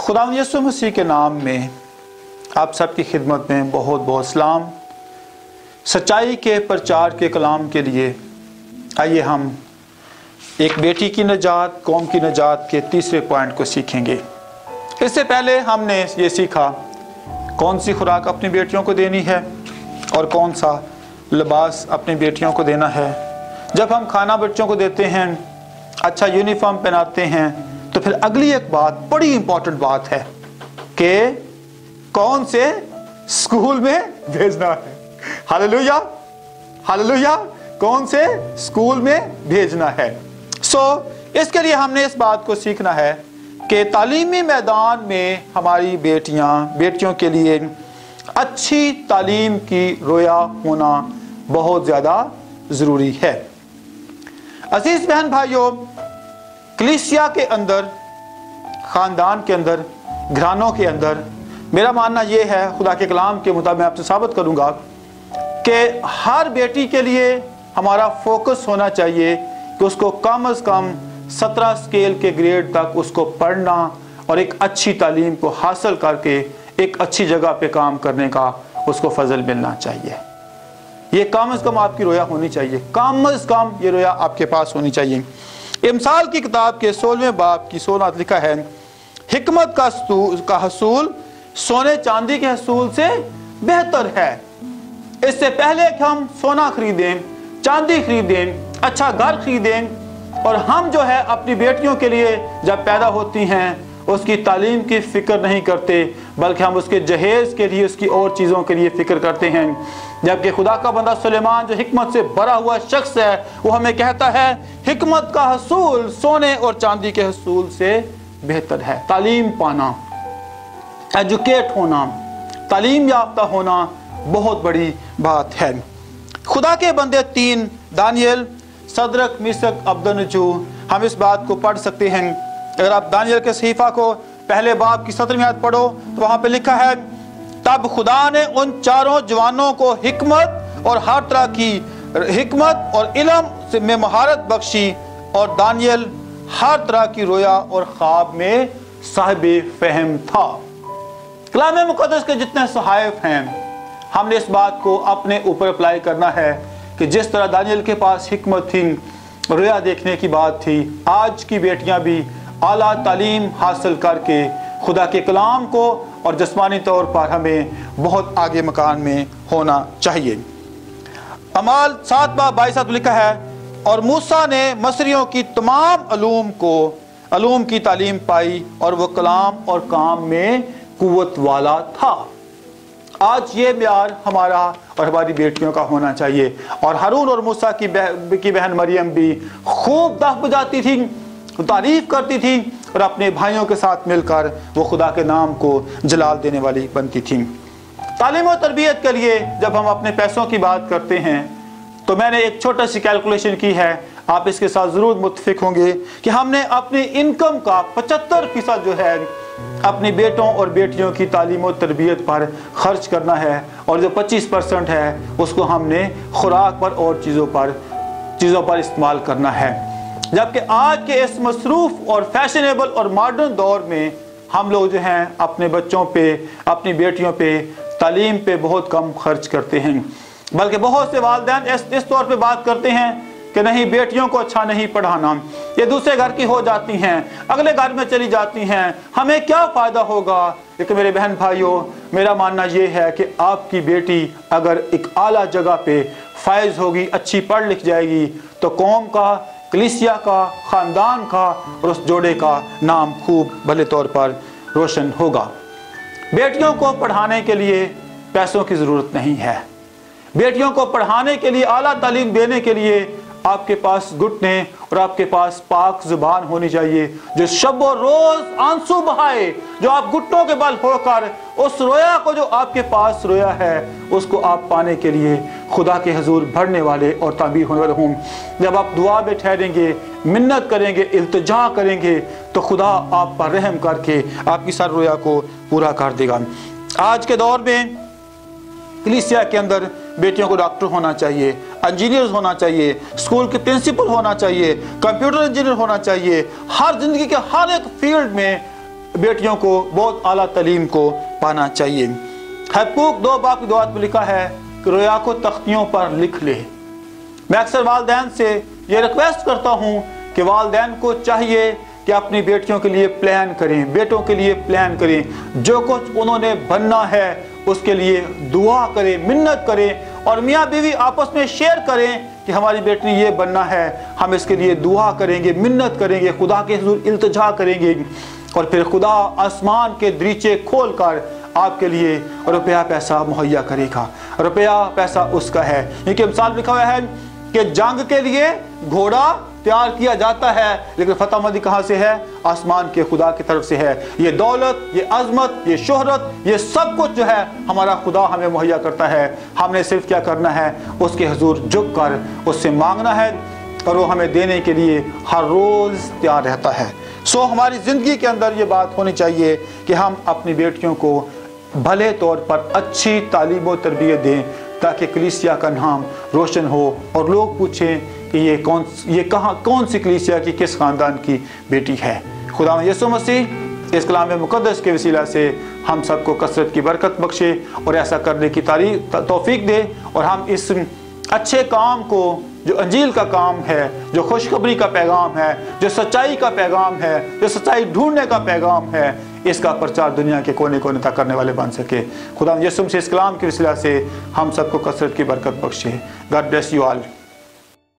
खुदा यीशु मसीह के नाम में आप सबकी खिदमत में बहुत बहुत सलाम। सच्चाई के प्रचार के कलाम के लिए आइए हम एक बेटी की नजात, कौम की नजात के तीसरे पॉइंट को सीखेंगे। इससे पहले हमने ये सीखा कौन सी खुराक अपनी बेटियों को देनी है और कौन सा लिबास अपनी बेटियों को देना है। जब हम खाना बच्चों को देते हैं, अच्छा यूनिफॉर्म पहनाते हैं, तो फिर अगली एक बात, बड़ी इंपॉर्टेंट बात है कि कौन से स्कूल में भेजना है। हालेलुया, हालेलुया, कौन से स्कूल में भेजना है। इसके लिए हमने इस बात को सीखना है कि तालीमी मैदान में हमारी बेटियों के लिए अच्छी तालीम की रोया होना बहुत ज़्यादा ज़रूरी है। अजीज बहन भाइयों, कलीसिया के अंदर, ख़ानदान के अंदर, घरानों के अंदर मेरा मानना यह है, खुदा के कलाम के मुताबिक मैं आपसे साबित करूंगा कि हर बेटी के लिए हमारा फोकस होना चाहिए कि उसको कम से कम 17 स्केल के ग्रेड तक उसको पढ़ना और एक अच्छी तालीम को हासिल करके एक अच्छी जगह पे काम करने का उसको फजल मिलना चाहिए। ये कम से कम आपकी रोया होनी चाहिए, कम से कम ये रोया आपके पास होनी चाहिए। इमसाल की किताब के 16वें बाब की 16 लिखा है, हिकमत का हसूल सोने चांदी के हसूल से बेहतर है। इससे पहले कि हम सोना खरीदें, चांदी खरीदें, अच्छा घर खरीदें, और हम जो है अपनी बेटियों के लिए जब पैदा होती हैं उसकी तालीम की फिक्र नहीं करते, बल्कि हम उसके जहेज के लिए, उसकी और चीज़ों के लिए फिक्र करते हैं। जबकि खुदा का बंदा सुलेमान जो हिकमत से भरा हुआ शख्स है, वो हमें कहता है हिकमत का हसूल सोने और चांदी के हसूल से बेहतर है। तालीम पाना, एजुकेट होना, तालीम याफ्ता होना बहुत बड़ी बात है। खुदा के बंदे 3 दानियल, सदरक, मिसक, अब्दनजू, हम इस बात को पढ़ सकते हैं। अगर आप दानियल के सहीफा को पहले बाब की 17वीं आयत पढ़ो तो वहां पे लिखा है, तब खुदा ने उन चारों जवानों को हिकमत और हर तरह की हिकमत और इल्म में महारत बख्शी, और दानियल हर तरह की रोया और ख्वाब में साहिब फहम था। कलाम मुकद्दस के जितने सहायफ हैं, हमने इस बात को अपने ऊपर अप्लाई करना है कि जिस तरह दानियल के पास हिकमत थी, रोया देखने की बात थी, आज की बेटियां भी आला तालीम हासिल करके खुदा के कलाम को और जिस्मानी तौर पर हमें बहुत आगे मकान में होना चाहिए। अमाल 7 बाब 22 लिखा है, और मूसा ने मसरियों की तमाम अलूम की तालीम पाई और वो कलाम और काम में कुव्वत वाला था। आज ये म्यार हमारा और हमारी बेटियों का होना चाहिए। और हारून और मूसा की बहन मरियम भी खूब दफ बजाती थी, तारीफ करती थी और अपने भाइयों के साथ मिलकर वो खुदा के नाम को जलाल देने वाली बनती थी। तालीम और तरबियत के लिए जब हम अपने पैसों की बात करते हैं तो मैंने एक छोटा सी कैलकुलेशन की है, आप इसके साथ ज़रूर मुत्फिक होंगे कि हमने अपनी इनकम का 75% जो है अपनी बेटों और बेटियों की तालीम और तरबियत पर खर्च करना है, और जो 25% है उसको हमने खुराक पर और चीज़ों पर इस्तेमाल करना है। जबकि आज के इस मसरूफ़ और फैशनेबल और मॉडर्न दौर में हम लोग जो हैं अपने बच्चों पे, अपनी बेटियों पे, तालीम पे बहुत कम खर्च करते हैं। बल्कि बहुत से वालिदैन इस तौर पे बात करते हैं कि नहीं, बेटियों को अच्छा नहीं पढ़ाना, ये दूसरे घर की हो जाती हैं, अगले घर में चली जाती हैं, हमें क्या फ़ायदा होगा। लेकिन मेरे बहन भाइयों, मेरा मानना ये है कि आपकी बेटी अगर एक आला जगह पे फायज होगी, अच्छी पढ़ लिख जाएगी, तो कौम का, कलीसिया का, ख़ानदान का और उस जोड़े का नाम खूब भले तौर पर रोशन होगा। बेटियों को पढ़ाने के लिए पैसों की ज़रूरत नहीं है। बेटियों को पढ़ाने के लिए, आला तालीम देने के लिए आपके पास घुटने और आपके पास पाक जुबान होनी चाहिए, जो शब और रोज आंसू बहाए, जो आप घुटनों के बल होकर उस रोया को, जो आपके पास रोया है, उसको आप पाने के लिए खुदा के हुजूर भरने वाले और ताबीर होने वाले हों। जब आप दुआ में ठहरेंगे, मिन्नत करेंगे, इल्तिजा करेंगे, तो खुदा आप पर रहम करके आपकी सर रोया को पूरा कर देगा। आज के दौर में कलीसिया के अंदर बेटियों को डॉक्टर होना चाहिए, इंजीनियर होना चाहिए, स्कूल के प्रिंसिपल होना चाहिए, कंप्यूटर इंजीनियर होना चाहिए। हर जिंदगी के हर एक फील्ड में बेटियों को बहुत आला तालीम को पाना चाहिए। हबक्कूक 2:2 में लिखा है कि रोया को तख्तियों पर लिख ले। मैं अक्सर वालिदैन से ये रिक्वेस्ट करता हूँ कि वालिदैन को चाहिए कि अपनी बेटियों के लिए प्लान करें, बेटों के लिए प्लान करें, जो कुछ उन्होंने बनना है उसके लिए दुआ करें, मिन्नत करें, और मियाँ बीवी आपस में शेयर करें कि हमारी बेटी ने ये बनना है, हम इसके लिए दुआ करेंगे, मिन्नत करेंगे, खुदा के हुजूर इल्तिजा करेंगे, और फिर खुदा आसमान के दरीचे खोल कर आपके लिए रुपया पैसा मुहैया करेगा। रुपया पैसा उसका है। क्योंकि मिसाल लिखा हुआ है कि जंग के लिए घोड़ा तैयार किया जाता है, लेकिन फतहमंदी कहाँ से है? आसमान के खुदा की तरफ से है। ये दौलत, ये अजमत, ये शोहरत, ये सब कुछ जो है हमारा खुदा हमें मुहैया करता है। हमने सिर्फ क्या करना है? उसके हुजूर झुक कर उससे मांगना है, और वो हमें देने के लिए हर रोज़ तैयार रहता है। हमारी ज़िंदगी के अंदर ये बात होनी चाहिए कि हम अपनी बेटियों को भले तौर पर अच्छी तालीम और तरबियत दें, ताकि कलीसिया का नाम रोशन हो और लोग पूछें कि ये कौन सी कलीसिया की, किस ख़ानदान की बेटी है। खुदा यीशु मसीह इस कलाम मुक़द्दस के वसीला से हम सबको कसरत की बरकत बख्शे और ऐसा करने की तौफीक दे, और हम इस अच्छे काम को, जो अंजील का काम है, जो खुशखबरी का पैगाम है, जो सच्चाई का पैगाम है, जो सच्चाई ढूंढने का पैगाम है, इसका प्रचार दुनिया के कोने कोने तक करने वाले बन सके। खुदा यीशु मसीह इस कलाम के वसीला से हम सबको कसरत की बरकत बख्शे। God bless you all.